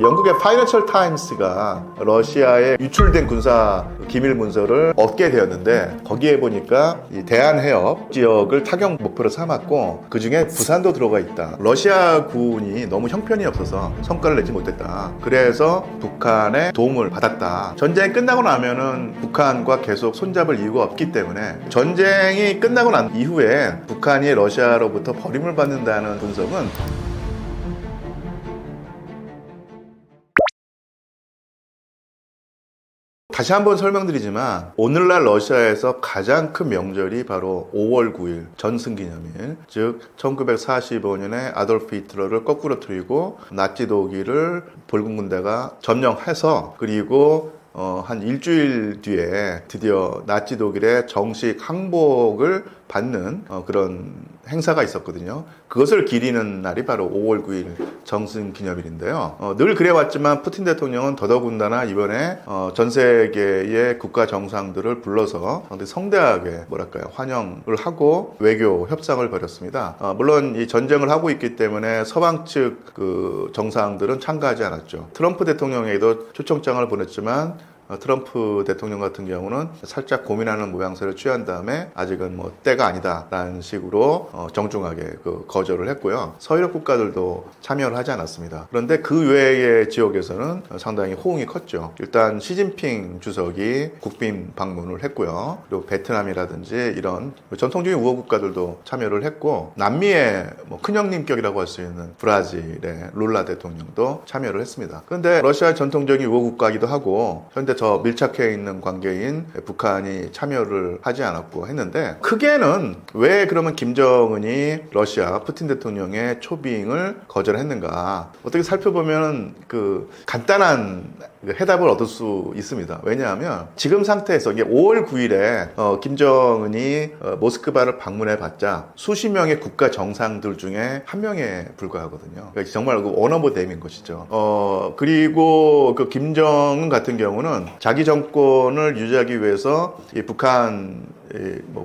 영국의 파이낸셜 타임스가 러시아에 유출된 군사 기밀 문서를 얻게 되었는데, 거기에 보니까 이 대한해협 지역을 타격 목표로 삼았고 그 중에 부산도 들어가 있다. 러시아군이 너무 형편이 없어서 성과를 내지 못했다. 그래서 북한의 도움을 받았다. 전쟁이 끝나고 나면은 북한과 계속 손잡을 이유가 없기 때문에, 전쟁이 끝나고 난 이후에 북한이 러시아로부터 버림을 받는다는 분석은 다시 한번 설명드리지만, 오늘날 러시아에서 가장 큰 명절이 바로 5월 9일 전승기념일, 즉 1945년에 아돌프 히틀러를 거꾸로 틀리고 나치 독일을 붉은 군대가 점령해서, 그리고 한 일주일 뒤에 드디어 나치 독일의 정식 항복을 받는 그런 행사가 있었거든요. 그것을 기리는 날이 바로 5월 9일 정승기념일인데요. 늘 그래왔지만 푸틴 대통령은 더더군다나 이번에 전 세계의 국가 정상들을 불러서 상당히 성대하게 환영을 하고 외교 협상을 벌였습니다. 물론 이 전쟁을 하고 있기 때문에 서방 측 그 정상들은 참가하지 않았죠. 트럼프 대통령에게도 초청장을 보냈지만 트럼프 대통령 같은 경우는 살짝 고민하는 모양새를 취한 다음에 아직은 뭐 때가 아니다라는 식으로 정중하게 거절을 했고요. 서유럽 국가들도 참여를 하지 않았습니다. 그런데 그 외의 지역에서는 상당히 호응이 컸죠. 일단 시진핑 주석이 국빈 방문을 했고요. 그리고 베트남이라든지 이런 전통적인 우호 국가들도 참여를 했고, 남미의 큰형님격이라고 할 수 있는 브라질의 룰라 대통령도 참여를 했습니다. 그런데 러시아의 전통적인 우호 국가이기도 하고 현대 저 밀착해 있는 관계인 북한이 참여를 하지 않았고 했는데, 크게는 왜 그러면 김정은이 러시아 푸틴 대통령의 초빙을 거절했는가, 어떻게 살펴보면 그 간단한 해답을 얻을 수 있습니다. 왜냐하면 지금 상태에서 이게 5월 9일에 김정은이 모스크바를 방문해 봤자 수십 명의 국가 정상들 중에 한 명에 불과하거든요. 그러니까 정말 원오버댐인 것이죠. 그리고 그 김정은 같은 경우는 자기 정권을 유지하기 위해서 이 북한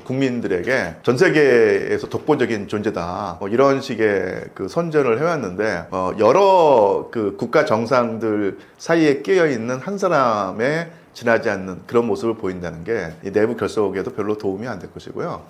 국민들에게 전 세계에서 독보적인 존재다, 이런 식의 그 선전을 해왔는데, 여러 그 국가 정상들 사이에 끼어 있는 한 사람의 지나지 않는 그런 모습을 보인다는 게 이 내부 결속에도 별로 도움이 안 될 것이고요.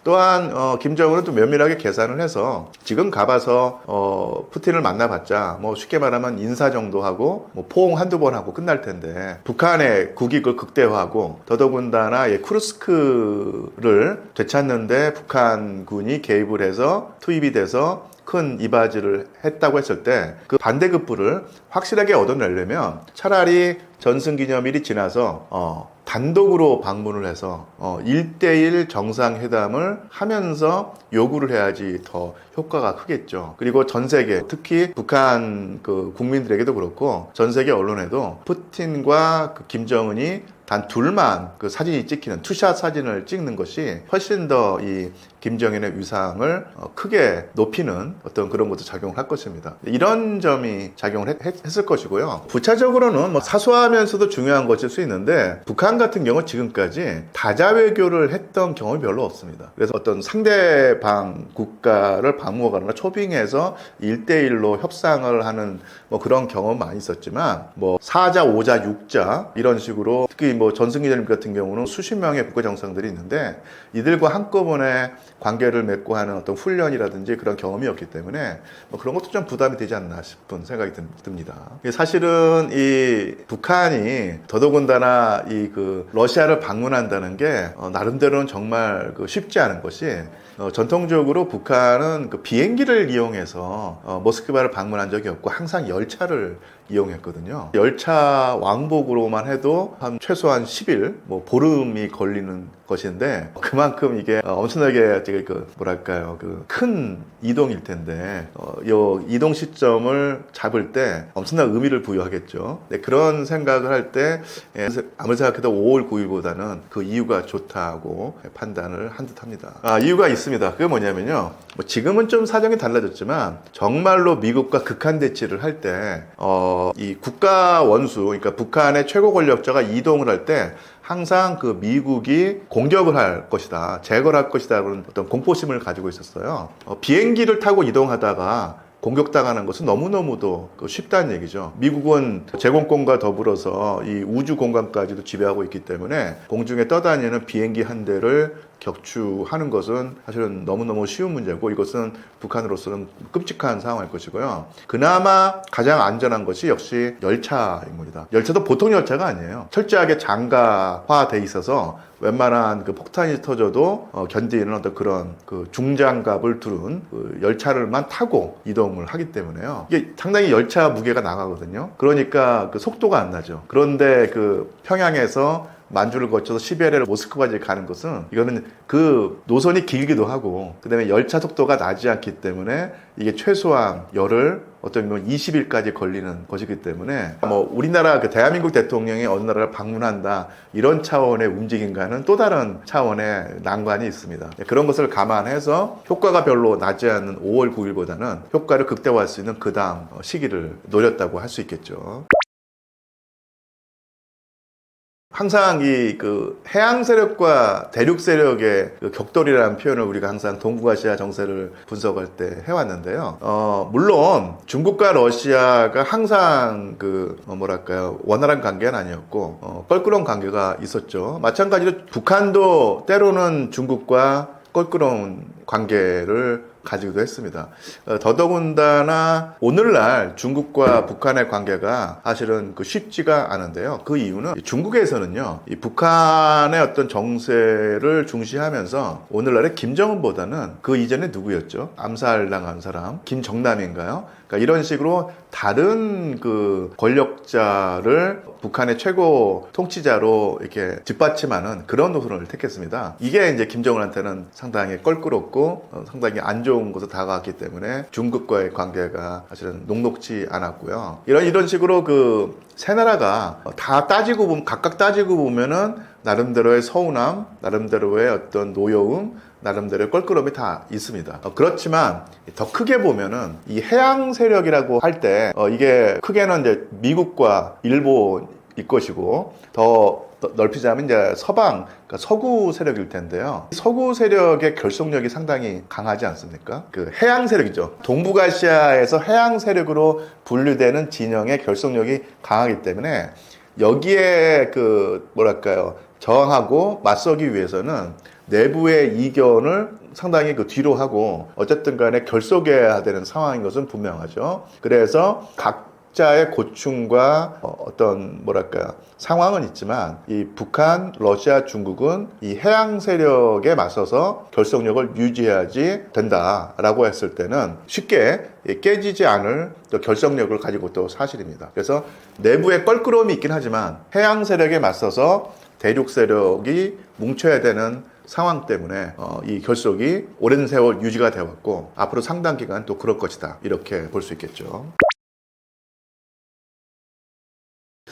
또한 김정은은 좀 면밀하게 계산을 해서 지금 가봐서 푸틴을 만나봤자 쉽게 말하면 인사 정도 하고 포옹 한두 번 하고 끝날 텐데, 북한의 국익을 극대화하고 더더군다나 쿠르스크를 되찾는데 북한군이 개입을 해서 투입이 돼서 큰 이바지를 했다고 했을 때, 그 반대급부를 확실하게 얻어내려면 차라리 전승기념일이 지나서 단독으로 방문을 해서 1대1 정상회담을 하면서 요구를 해야지 더 효과가 크겠죠. 그리고 전 세계, 특히 북한 그 국민들에게도 그렇고 전 세계 언론에도 푸틴과 그 김정은이 단 둘만 그 사진이 찍히는 투샷 사진을 찍는 것이 훨씬 더 이 김정은의 위상을 크게 높이는 어떤 그런 것도 작용을 할 것입니다. 이런 점이 작용을 했을 것이고요. 부차적으로는 사소하면서도 중요한 것일 수 있는데, 북한 같은 경우 지금까지 다자 외교를 했던 경험이 별로 없습니다. 그래서 어떤 상대방 국가를 방문하거나 초빙해서 1대1로 협상을 하는 그런 경험은 많이 있었지만, 4자, 5자, 6자 이런 식으로, 특히 전승기자님 같은 경우는 수십 명의 국가 정상들이 있는데 이들과 한꺼번에 관계를 맺고 하는 어떤 훈련이라든지 그런 경험이 없기 때문에 그런 것도 좀 부담이 되지 않나 싶은 생각이 듭니다. 사실은 이 북한이 더더군다나 이 그 러시아를 방문한다는 게 나름대로는 정말 쉽지 않은 것이, 전통적으로 북한은 그 비행기를 이용해서 모스크바를 방문한 적이 없고 항상 열차를 이용했거든요. 열차 왕복으로만 해도 한 최소한 10일, 보름이 걸리는 것인데, 그만큼 이게 엄청나게 큰 이동일 텐데, 이 이동 시점을 잡을 때 엄청난 의미를 부여하겠죠. 그런 생각을 할 때 아무리 생각해도 5월 9일보다는 그 이유가 좋다고 판단을 한 듯합니다. 이유가 있습니다. 그게 뭐냐면요, 지금은 좀 사정이 달라졌지만 정말로 미국과 극한 대치를 할 때 이 국가 원수, 그러니까 북한의 최고 권력자가 이동을 할 때 항상 그 미국이 공격을 할 것이다, 제거를 할 것이다, 그런 어떤 공포심을 가지고 있었어요. 비행기를 타고 이동하다가 공격당하는 것은 너무너무도 쉽다는 얘기죠. 미국은 제공권과 더불어서 이 우주 공간까지도 지배하고 있기 때문에 공중에 떠다니는 비행기 한 대를 격추하는 것은 사실은 너무너무 쉬운 문제고, 이것은 북한으로서는 끔찍한 상황일 것이고요. 그나마 가장 안전한 것이 역시 열차인 겁니다. 열차도 보통 열차가 아니에요. 철저하게 장갑화돼 있어서 웬만한 그 폭탄이 터져도 견디는 어떤 그런 그 중장갑을 두른 그 열차를만 타고 이동을 하기 때문에요. 이게 상당히 열차 무게가 나가거든요. 그러니까 그 속도가 안 나죠. 그런데 그 평양에서 만주를 거쳐서 시베리아를 모스크바까지 가는 것은, 이거는 그 노선이 길기도 하고, 그 다음에 열차 속도가 나지 않기 때문에 이게 최소한 열흘, 어떤 경우는 20일까지 걸리는 것이기 때문에, 뭐 우리나라 그 대한민국 대통령이 어느 나라를 방문한다 이런 차원의 움직임과는 또 다른 차원의 난관이 있습니다. 그런 것을 감안해서 효과가 별로 나지 않는 5월 9일보다는 효과를 극대화할 수 있는 그 다음 시기를 노렸다고 할 수 있겠죠. 항상 이 그 해양 세력과 대륙 세력의 그 격돌이라는 표현을 우리가 항상 동북아시아 정세를 분석할 때 해왔는데요. 물론 중국과 러시아가 항상 그 뭐랄까요, 원활한 관계는 아니었고 껄끄러운 관계가 있었죠. 마찬가지로 북한도 때로는 중국과 껄끄러운 관계를 가지기도 했습니다. 더더군다나 오늘날 중국과 북한의 관계가 사실은 쉽지가 않은데요. 그 이유는 중국에서는요, 이 북한의 어떤 정세를 중시하면서 오늘날의 김정은보다는 그 이전에 누구였죠? 암살당한 사람 김정남인가요? 그러니까 이런 식으로 다른 그 권력자를 북한의 최고 통치자로 이렇게 뒷받침하는 그런 노선을 택했습니다. 이게 이제 김정은한테는 상당히 껄끄럽고 상당히 안 좋은 곳으로 다가왔기 때문에 중국과의 관계가 사실은 녹록지 않았고요. 이런 식으로 그 세 나라가 다 따지고 보면, 각각 따지고 보면은 나름대로의 서운함, 나름대로의 어떤 노여움, 나름대로의 껄끄러움이 다 있습니다. 그렇지만 더 크게 보면은 이 해양 세력이라고 할 때 이게 크게는 이제 미국과 일본일 것이고, 더 넓히자면 이제 서방, 그러니까 서구 세력일 텐데요. 서구 세력의 결속력이 상당히 강하지 않습니까? 그 해양 세력이죠. 동북아시아에서 해양 세력으로 분류되는 진영의 결속력이 강하기 때문에 여기에 그 뭐랄까요, 저항하고 맞서기 위해서는 내부의 이견을 상당히 그 뒤로 하고 어쨌든 간에 결속해야 되는 상황인 것은 분명하죠. 그래서 각자의 고충과 어떤 뭐랄까 상황은 있지만, 이 북한, 러시아, 중국은 이 해양 세력에 맞서서 결속력을 유지해야지 된다라고 했을 때는 쉽게 깨지지 않을 결속력을 가지고 또 사실입니다. 그래서 내부에 껄끄러움이 있긴 하지만 해양 세력에 맞서서 대륙 세력이 뭉쳐야 되는 상황 때문에 이 결속이 오랜 세월 유지가 되었고, 앞으로 상당 기간 또 그럴 것이다, 이렇게 볼 수 있겠죠.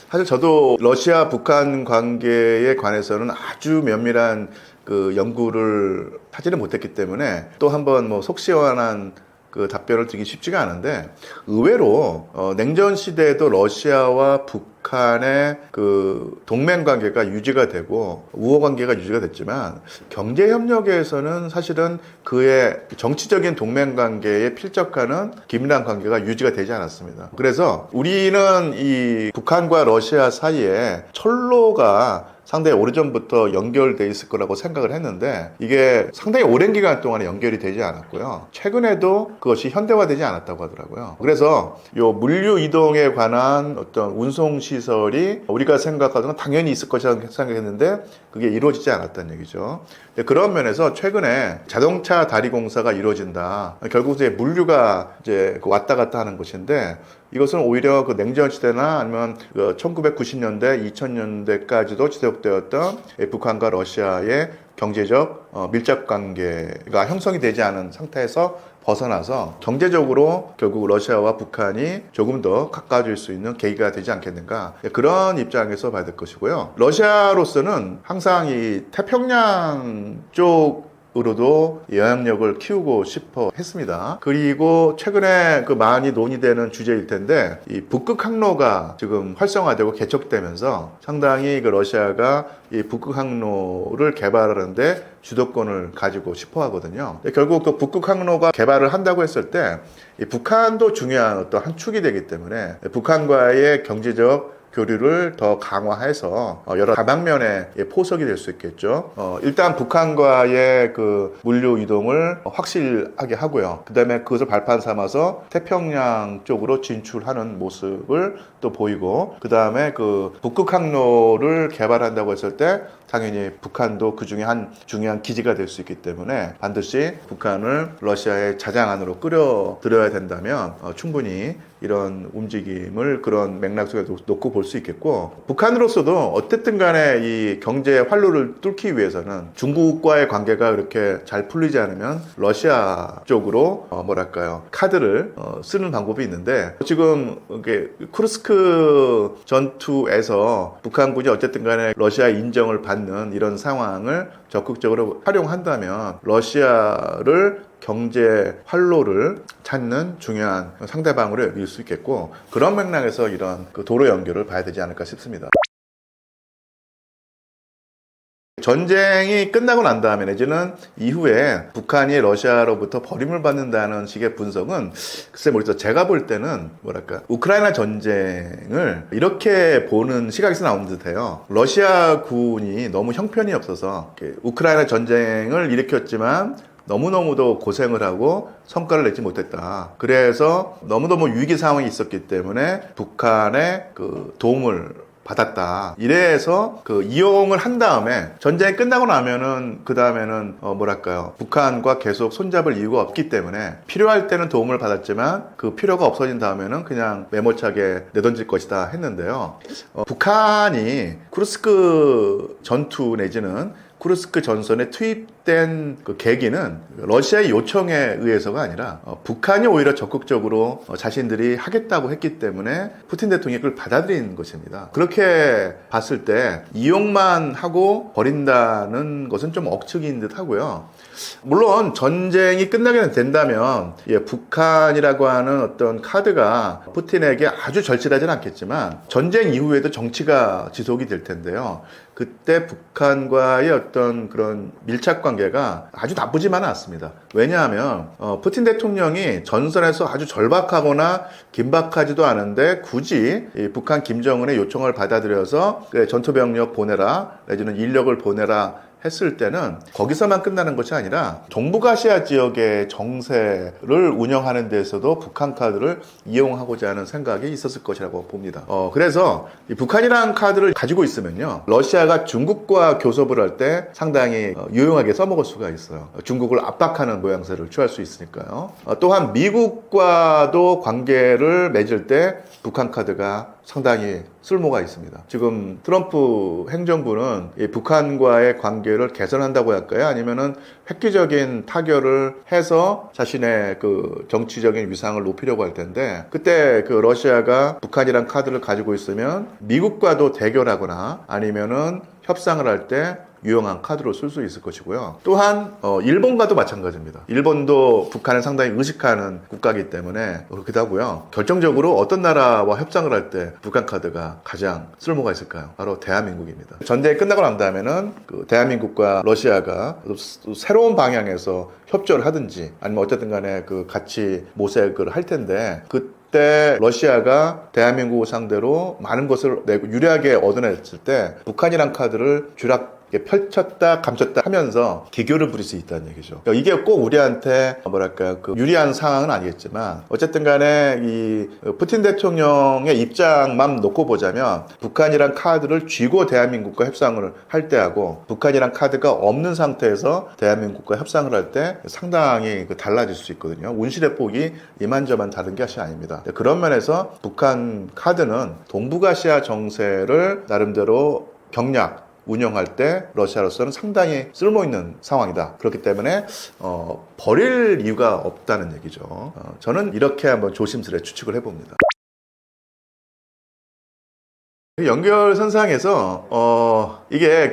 사실 저도 러시아 북한 관계에 관해서는 아주 면밀한 그 연구를 하지는 못했기 때문에 또 한번 뭐 속 시원한 그 답변을 드리기 쉽지가 않은데, 의외로 냉전 시대에도 러시아와 북한의 그 동맹 관계가 유지가 되고 우호 관계가 유지가 됐지만, 경제 협력에서는 사실은 그의 정치적인 동맹 관계에 필적하는 긴밀한 관계가 유지가 되지 않았습니다. 그래서 우리는 이 북한과 러시아 사이에 철로가 상당히 오래전부터 연결돼 있을 거라고 생각을 했는데, 이게 상당히 오랜 기간 동안에 연결이 되지 않았고요. 최근에도 그것이 현대화되지 않았다고 하더라고요. 그래서 요 물류 이동에 관한 어떤 운송 시설이 우리가 생각하던 건 당연히 있을 것이라고 생각했는데 그게 이루어지지 않았다는 얘기죠. 그런 면에서 최근에 자동차 다리 공사가 이루어진다. 결국 이제 물류가 이제 왔다 갔다 하는 것인데, 이것은 오히려 그 냉전 시대나 아니면 1990년대, 2000년대까지도 지속되었던 북한과 러시아의 경제적 밀착 관계가 형성이 되지 않은 상태에서 벗어나서 경제적으로 결국 러시아와 북한이 조금 더 가까워질 수 있는 계기가 되지 않겠는가, 그런 입장에서 봐야 될 것이고요. 러시아로서는 항상 이 태평양 쪽 으로도 영향력을 키우고 싶어 했습니다. 그리고 최근에 그 많이 논의되는 주제일 텐데 이 북극 항로가 지금 활성화되고 개척되면서 상당히 그 러시아가 이 북극 항로를 개발하는데 주도권을 가지고 싶어 하거든요. 결국 그 북극 항로가 개발을 한다고 했을 때 이 북한도 중요한 어떤 한 축이 되기 때문에 북한과의 경제적 교류를 더 강화해서 여러 다방면의 포석이 될 수 있겠죠. 일단 북한과의 그 물류 이동을 확실하게 하고요. 그 다음에 그것을 발판 삼아서 태평양 쪽으로 진출하는 모습을 또 보이고, 그 다음에 그 북극 항로를 개발한다고 했을 때 당연히 북한도 그 중에 한 중요한 기지가 될 수 있기 때문에 반드시 북한을 러시아의 자장 안으로 끌어들여야 된다면 충분히 이런 움직임을 그런 맥락 속에 놓고 볼 수 있겠고, 북한으로서도 어쨌든 간에 이 경제 활로를 뚫기 위해서는 중국과의 관계가 그렇게 잘 풀리지 않으면 러시아 쪽으로 뭐랄까요, 카드를 쓰는 방법이 있는데, 지금 이게 쿠르스크 전투에서 북한군이 어쨌든 간에 러시아 인정을 받는 이런 상황을 적극적으로 활용한다면 러시아를 경제 활로를 찾는 중요한 상대방으로 여길 수 있겠고, 그런 맥락에서 이런 그 도로 연결을 봐야 되지 않을까 싶습니다. 전쟁이 끝나고 난 다음에 내지는 이후에 북한이 러시아로부터 버림을 받는다는 식의 분석은 글쎄 모르겠어요. 제가 볼 때는 뭐랄까, 우크라이나 전쟁을 이렇게 보는 시각에서 나오는 듯해요. 러시아군이 너무 형편이 없어서 우크라이나 전쟁을 일으켰지만 너무너무도 고생을 하고 성과를 내지 못했다. 그래서 너무너무 위기 상황이 있었기 때문에 북한의 그 도움을 받았다. 이래서 그 이용을 한 다음에 전쟁이 끝나고 나면은 그 다음에는 뭐랄까요, 북한과 계속 손잡을 이유가 없기 때문에 필요할 때는 도움을 받았지만 그 필요가 없어진 다음에는 그냥 메모차게 내던질 것이다 했는데요. 북한이 쿠르스크 전투 내지는 쿠르스크 전선에 투입된 그 계기는 러시아의 요청에 의해서가 아니라 북한이 오히려 적극적으로 자신들이 하겠다고 했기 때문에 푸틴 대통령이 그걸 받아들인 것입니다. 그렇게 봤을 때 이용만 하고 버린다는 것은 좀 억측인 듯 하고요. 물론 전쟁이 끝나게 된다면 북한이라고 하는 어떤 카드가 푸틴에게 아주 절실하지는 않겠지만 전쟁 이후에도 정치가 지속이 될 텐데요. 그때 북한과의 어떤 그런 밀착 관계가 아주 나쁘지만은 않습니다. 왜냐하면 푸틴 대통령이 전선에서 아주 절박하거나 긴박하지도 않은데 굳이 이 북한 김정은의 요청을 받아들여서 전투병력 보내라, 내지는 인력을 보내라 했을 때는 거기서만 끝나는 것이 아니라 동북아시아 지역의 정세를 운영하는 데서도 북한 카드를 이용하고자 하는 생각이 있었을 것이라고 봅니다. 그래서 이 북한이라는 카드를 가지고 있으면요, 러시아가 중국과 교섭을 할 때 상당히 유용하게 써먹을 수가 있어요. 중국을 압박하는 모양새를 취할 수 있으니까요. 또한 미국과도 관계를 맺을 때 북한 카드가 상당히 쓸모가 있습니다. 지금 트럼프 행정부는 이 북한과의 관계를 개선한다고 할까요? 아니면은 획기적인 타결을 해서 자신의 그 정치적인 위상을 높이려고 할 텐데, 그때 그 러시아가 북한이란 카드를 가지고 있으면 미국과도 대결하거나 아니면은 협상을 할 때 유용한 카드로 쓸 수 있을 것이고요. 또한 일본과도 마찬가지입니다. 일본도 북한을 상당히 의식하는 국가이기 때문에 그렇기도 하고요. 결정적으로 어떤 나라와 협상을 할 때 북한 카드가 가장 쓸모가 있을까요? 바로 대한민국입니다. 전쟁이 끝나고 난 다음에는 그 대한민국과 러시아가 새로운 방향에서 협조를 하든지 아니면 어쨌든 간에 그 같이 모색을 할 텐데, 그때 러시아가 대한민국을 상대로 많은 것을 내고 유리하게 얻어냈을 때 북한이란 카드를 펼쳤다 감췄다 하면서 기교를 부릴 수 있다는 얘기죠. 이게 꼭 우리한테 뭐랄까요, 그 유리한 상황은 아니겠지만 어쨌든 간에 이 푸틴 대통령의 입장만 놓고 보자면 북한이란 카드를 쥐고 대한민국과 협상을 할 때하고 북한이란 카드가 없는 상태에서 대한민국과 협상을 할 때 상당히 달라질 수 있거든요. 운실의 폭이 이만저만 다른 것이 아닙니다. 그런 면에서 북한 카드는 동북아시아 정세를 나름대로 경략 운영할 때 러시아로서는 상당히 쓸모있는 상황이다. 그렇기 때문에 버릴 이유가 없다는 얘기죠. 저는 이렇게 한번 조심스레 추측을 해봅니다. 연결선상에서 이게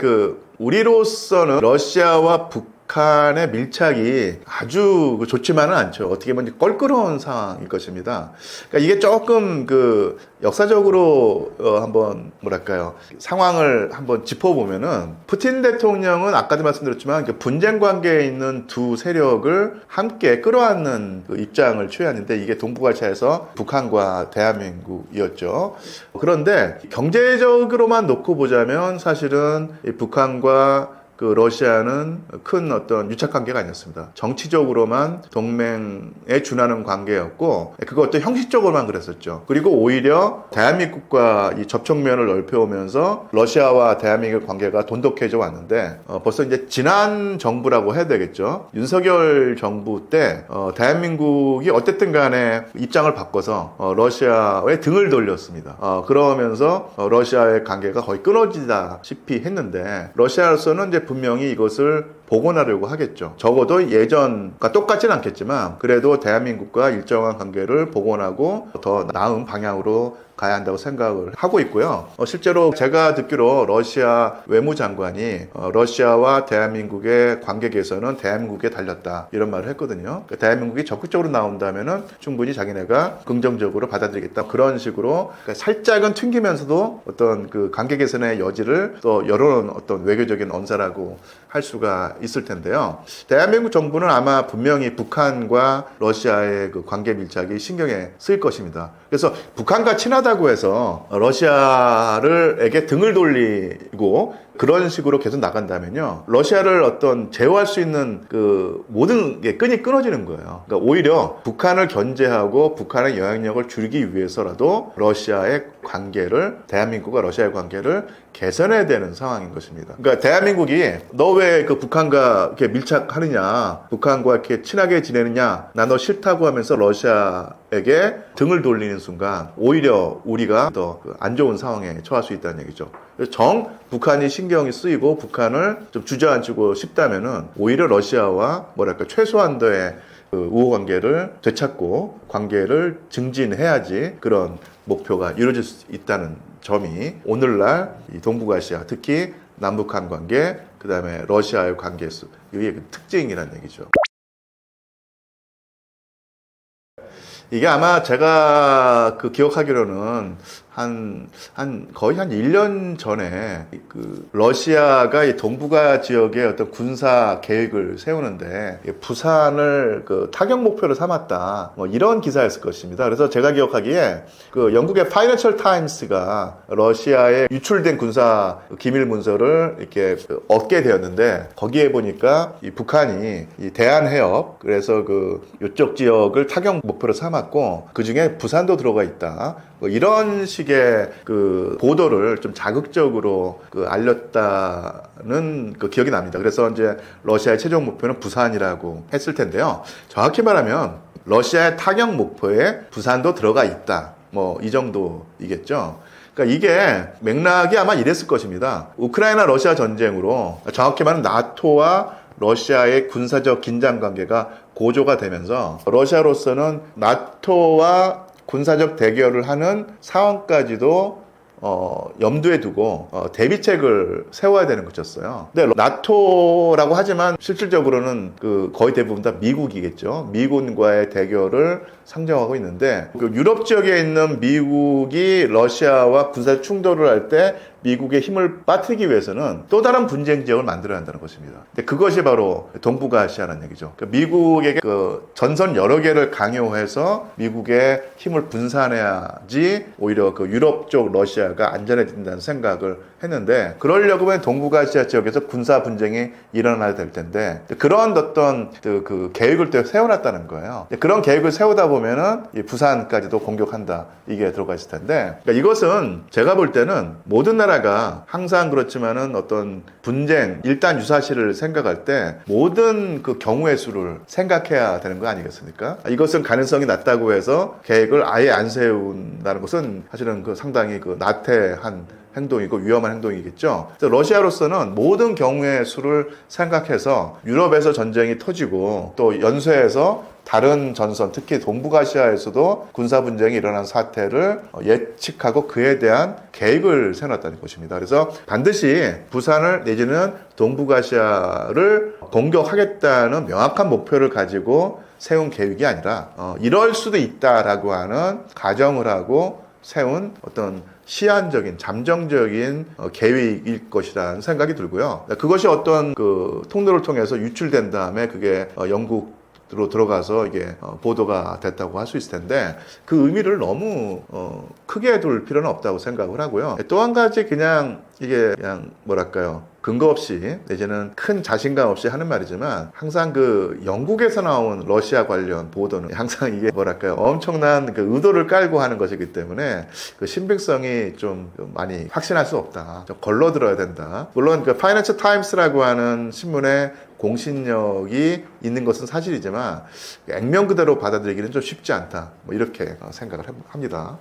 우리로서는 러시아와 북한 북한의 밀착이 아주 좋지만은 않죠. 어떻게 보면 껄끄러운 상황일 것입니다. 그러니까 이게 조금 그 역사적으로 한번 뭐랄까요, 상황을 한번 짚어보면은 푸틴 대통령은 아까도 말씀드렸지만 분쟁 관계에 있는 두 세력을 함께 끌어안는 그 입장을 취하는데 이게 동북아시아에서 북한과 대한민국이었죠. 그런데 경제적으로만 놓고 보자면 사실은 이 북한과 그 러시아는 큰 어떤 유착 관계가 아니었습니다. 정치적으로만 동맹에 준하는 관계였고 그것도 형식적으로만 그랬었죠. 그리고 오히려 대한민국과 이 접촉면을 넓혀오면서 러시아와 대한민국 관계가 돈독해져 왔는데 벌써 이제 지난 정부라고 해야 되겠죠. 윤석열 정부 때 대한민국이 어쨌든 간에 입장을 바꿔서 러시아의 등을 돌렸습니다. 그러면서 러시아의 관계가 거의 끊어지다시피 했는데 러시아로서는 이제 분명히 이것을 복원하려고 하겠죠. 적어도 예전과 똑같진 않겠지만 그래도 대한민국과 일정한 관계를 복원하고 더 나은 방향으로 가야 한다고 생각을 하고 있고요. 실제로 제가 듣기로 러시아 외무장관이 러시아와 대한민국의 관계 개선은 대한민국에 달렸다 이런 말을 했거든요. 대한민국이 적극적으로 나온다면은 충분히 자기네가 긍정적으로 받아들이겠다 그런 식으로 살짝은 튕기면서도 어떤 그 관계 개선의 여지를 또 열어놓은 어떤 외교적인 언사라고 할 수가 있을 텐데요. 대한민국 정부는 아마 분명히 북한과 러시아의 그 관계 밀착이 신경에 쓰일 것입니다. 그래서 북한과 친하다고 해서 러시아에게 등을 돌리고 그런 식으로 계속 나간다면요, 러시아를 어떤 제어할 수 있는 그 모든 게 끈이 끊어지는 거예요. 그러니까 오히려 북한을 견제하고 북한의 영향력을 줄이기 위해서라도 러시아의 관계를, 대한민국과 러시아의 관계를 개선해야 되는 상황인 것입니다. 그러니까 대한민국이 너 왜 그 북한과 이렇게 밀착하느냐, 북한과 이렇게 친하게 지내느냐, 나 너 싫다고 하면서 러시아에게 등을 돌리는 순간 오히려 우리가 더 안 좋은 상황에 처할 수 있다는 얘기죠. 정 북한이 신경이 쓰이고 북한을 좀 주저앉히고 싶다면은 오히려 러시아와 뭐랄까 최소한도의 그 우호 관계를 되찾고 관계를 증진해야지 그런 목표가 이루어질 수 있다는 점이 오늘날 이 동북아시아, 특히 남북한 관계, 그 다음에 러시아의 관계 수, 이게 그 특징이라는 얘기죠. 이게 아마 제가 그 기억하기로는 거의 한 1년 전에 그 러시아가 이 동북아 지역의 어떤 군사 계획을 세우는데 부산을 그 타격 목표로 삼았다, 뭐 이런 기사였을 것입니다. 그래서 제가 기억하기에 그 영국의 파이낸셜 타임스가 러시아에 유출된 군사 기밀 문서를 이렇게 얻게 되었는데 거기에 보니까 이 북한이 이 대한해협, 그래서 그 이쪽 지역을 타격 목표로 삼았고 그 중에 부산도 들어가 있다, 뭐 이런 식의 그 보도를 좀 자극적으로 그 알렸다는 그 기억이 납니다. 그래서 이제 러시아의 최종 목표는 부산이라고 했을 텐데요. 정확히 말하면 러시아의 타격 목표에 부산도 들어가 있다, 뭐 이 정도이겠죠. 그러니까 이게 맥락이 아마 이랬을 것입니다. 우크라이나 러시아 전쟁으로 정확히 말하면 나토와 러시아의 군사적 긴장 관계가 고조가 되면서 러시아로서는 나토와 군사적 대결을 하는 상황까지도 염두에 두고 대비책을 세워야 되는 것이었어요. 근데 나토라고 하지만 실질적으로는 그 거의 대부분 다 미국이겠죠. 미군과의 대결을 상정하고 있는데 그 유럽 지역에 있는 미국이 러시아와 군사 충돌을 할 때 미국의 힘을 빠뜨리기 위해서는 또 다른 분쟁 지역을 만들어야 한다는 것입니다. 근데 그것이 바로 동북아시아라는 얘기죠. 그러니까 미국에게 그 전선 여러 개를 강요해서 미국의 힘을 분산해야지 오히려 그 유럽 쪽 러시아가 안전해진다는 생각을 했는데 그러려고 하면 동북아시아 지역에서 군사 분쟁이 일어나야 될 텐데 그런 어떤 그 계획을 또 세워놨다는 거예요. 그런 계획을 세우다 보면은 이 부산까지도 공격한다, 이게 들어가 있을 텐데 그러니까 이것은 제가 볼 때는 모든 나라가 항상 그렇지만은 어떤 분쟁, 일단 유사시를 생각할 때 모든 그 경우의 수를 생각해야 되는 거 아니겠습니까? 이것은 가능성이 낮다고 해서 계획을 아예 안 세운다는 것은 사실은 그 상당히 그 나태한 행동이고 위험한 행동이겠죠. 그래서 러시아로서는 모든 경우의 수를 생각해서 유럽에서 전쟁이 터지고 또 연쇄해서 다른 전선, 특히 동북아시아에서도 군사분쟁이 일어난 사태를 예측하고 그에 대한 계획을 세워놨다는 것입니다. 그래서 반드시 부산을 내지는 동북아시아를 공격하겠다는 명확한 목표를 가지고 세운 계획이 아니라 이럴 수도 있다라고 하는 가정을 하고 세운 어떤 시한적인 잠정적인 계획일 것이라는 생각이 들고요. 그것이 어떤 그 통로를 통해서 유출된 다음에 그게 영국으로 들어가서 이게 보도가 됐다고 할 수 있을 텐데 그 의미를 너무 크게 둘 필요는 없다고 생각을 하고요. 또 한 가지 그냥 이게 그냥 뭐랄까요, 근거 없이 내지는 큰 자신감 없이 하는 말이지만 항상 그 영국에서 나온 러시아 관련 보도는 항상 이게 뭐랄까요, 엄청난 그 의도를 깔고 하는 것이기 때문에 그 신빙성이 좀 많이 확신할 수 없다, 좀 걸러들어야 된다. 물론 그 파이낸셜 타임스라고 하는 신문에 공신력이 있는 것은 사실이지만 액면 그대로 받아들이기는 좀 쉽지 않다, 뭐 이렇게 생각을 합니다.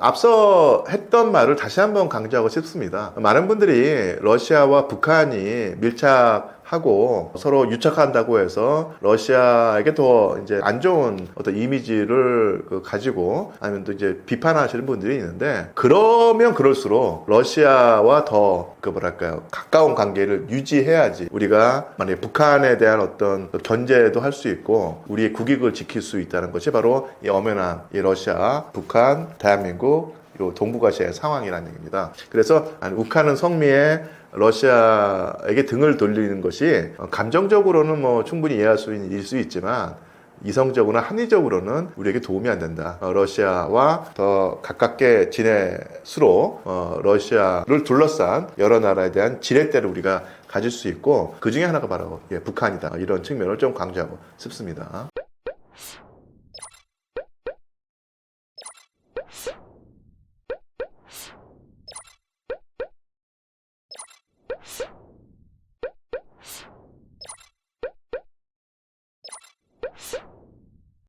앞서 했던 말을 다시 한번 강조하고 싶습니다. 많은 분들이 러시아와 북한이 밀착하고 서로 유착한다고 해서 러시아에게 더 이제 안 좋은 어떤 이미지를 가지고 아니면 또 이제 비판하시는 분들이 있는데, 그러면 그럴수록 러시아와 더 뭐랄까요, 가까운 관계를 유지해야지 우리가 만약에 북한에 대한 어떤 견제도 할 수 있고 우리의 국익을 지킬 수 있다는 것이 바로 이 엄연한 이 러시아, 북한, 대한민국, 요 동북아시아의 상황이라는 얘기입니다. 그래서 욱하는 성미에 러시아에게 등을 돌리는 것이 감정적으로는 뭐 충분히 이해할 수 있는 일일 수 있지만 이성적으로나 합리적으로는 우리에게 도움이 안 된다. 러시아와 더 가깝게 지낼수록 러시아를 둘러싼 여러 나라에 대한 지렛대를 우리가 가질 수 있고 그 중에 하나가 바로 북한이다. 이런 측면을 좀 강조하고 싶습니다.